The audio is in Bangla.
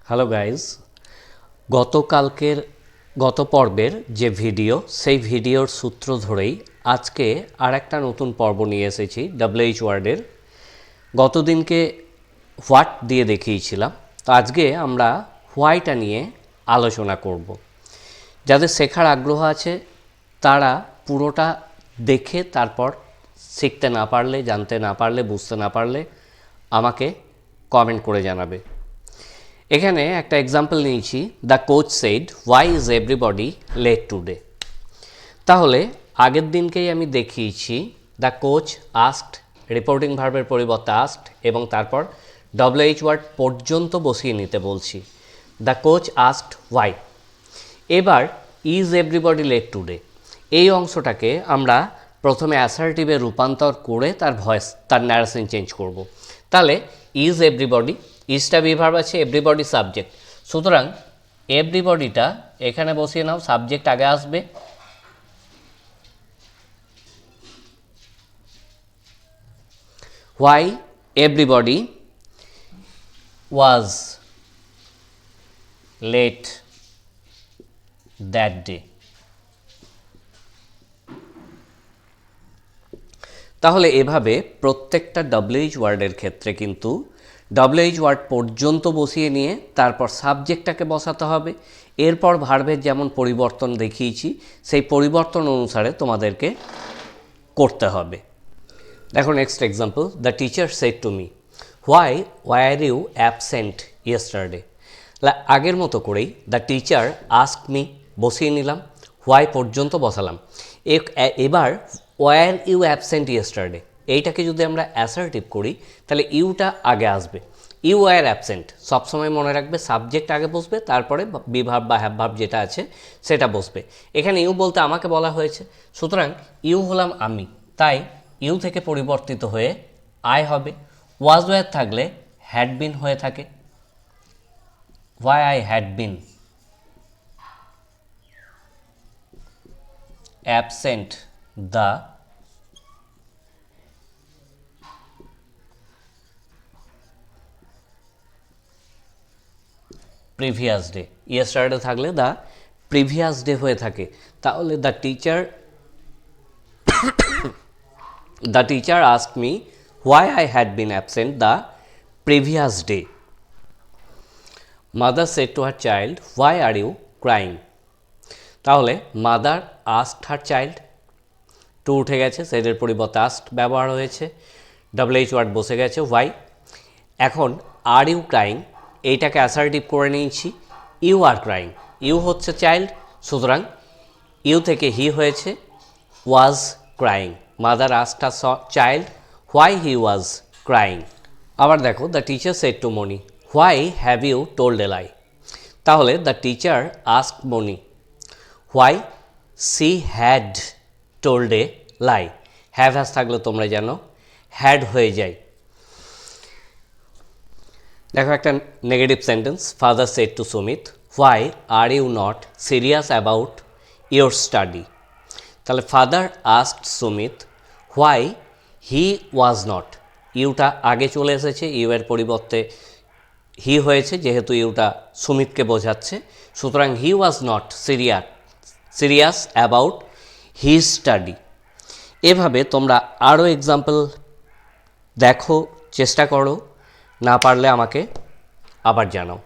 হ্যালো গাইজ, গত পর্বের যে ভিডিও সেই ভিডিওর সূত্র ধরেই আজকে আর একটা নতুন পর্ব নিয়ে এসেছি WH ওয়ার্ডের। গতদিনকে হোয়াট দিয়ে দেখিয়েছিলাম, তো আজকে আমরা হোয়াইটা নিয়ে আলোচনা করব। যাদের শেখার আগ্রহ আছে তারা পুরোটা দেখে তারপর শিখতে না পারলে, জানতে না পারলে, বুঝতে না পারলে আমাকে কমেন্ট করে জানাবে। এখানে একটা এক্সাম্পল নিয়েছি, the coach said why is everybody late today. তাহলে আগের দিনকেই আমি দেখিয়েছি দ্য কোচ আস্কড, রিপোর্টিং ভার্বের পরিবর্তে আস্কড, এবং তারপর WH ওয়ার্ড পর্যন্ত বসিয়ে নিতে বলছি। The coach asked why. এবার ইজ এভরিবডি লেট টুডে এই অংশটাকে আমরা প্রথমে অ্যাসার্টিভে রূপান্তর করে তার ন্যারেশন চেঞ্জ করব। তাহলে ইজ এভরিবডি, ইজটা বিভার্ব আছে, এভরিবডি সাবজেক্ট, সুতরাং এভরিবডিটা এখানে বসিয়ে নাও, সাবজেক্ট আগে আসবে। Why everybody was late that day. তাহলে এভাবে প্রত্যেকটা WH ওয়ার্ডের ক্ষেত্রে কিন্তু WH ওয়ার্ড পর্যন্ত বসিয়ে নিয়ে তারপর সাবজেক্টটাকে বসাতে হবে। এরপর ভার্বের যেমন পরিবর্তন দেখিয়েছি সেই পরিবর্তন অনুসারে তোমাদেরকে করতে হবে। দেখো next example, the teacher said to me why were you absent yesterday. আগের মতো করেই দ্য টিচার আস্কড মি বসিয়ে নিলাম, হোয়াই পর্যন্ত বসালাম। এবার ওয়ার ইউ অ্যাবসেন্ট ইয়েস্টারডে এইটাকে যদি আমরা অ্যাসার্টিভ করি তাহলে ইউটা আগে আসবে। ইউ ওয়ার অ্যাবসেন্ট সবসময় মনে রাখবে, সাবজেক্ট আগে বসবে, তারপরে বিভার্ব বা হ্যাভ ভার্ব যেটা আছে সেটা বসবে। এখানে ইউ বলতে আমাকে বলা হয়েছে, সুতরাং ইউ হলাম আমি, তাই ইউ থেকে পরিবর্তিত হয়ে আই হবে। ওয়াজ ওয়ার থাকলে হ্যাড বিন হয়ে থাকে, why I had been absent the previous day. Yesterday থাকলে দ্য প্রিভিয়াস ডে হয়ে থাকে। তাহলে the teacher asked me why I had been absent the previous day. Mother said to her child why are you crying. তাহলে mother asked her child, to উঠে গেছে, সেডের পরিবর্তে আস্কড ব্যবহার হয়েছে, WH ওয়ার্ড বসে গেছে হোয়াই। এখন আর ইউ ক্রাইং এইটাকে অ্যাসার্টিভ করে নিয়েছি, ইউ আর ক্রাইং। ইউ হচ্ছে চাইল্ড, সুতরাং ইউ থেকে হি হয়েছে was crying. Mother asked her child why he was crying. আবার দেখো, the teacher said to Moni why have you told a lie. তাহলে the teacher asked Moni why she had told a lie. Have has থাকলে তোমরা জানো হ্যাড হয়ে যায়। দেখো একটা negative sentence, father said to Sumit why are you not serious about your study. তাহলে father asked Sumit why he was not, ইউটা আগে চলে এসেছে, ইউ এর পরিবর্তে হি হয়েছে, যেহেতু ইউটা সুমিতকে বোঝাচ্ছে, সুতরাং he was not serious about his study. এভাবে তোমরা আরও এক্সাম্পল দেখো, চেষ্টা করো, না পারলে আমাকে আবার জানাও।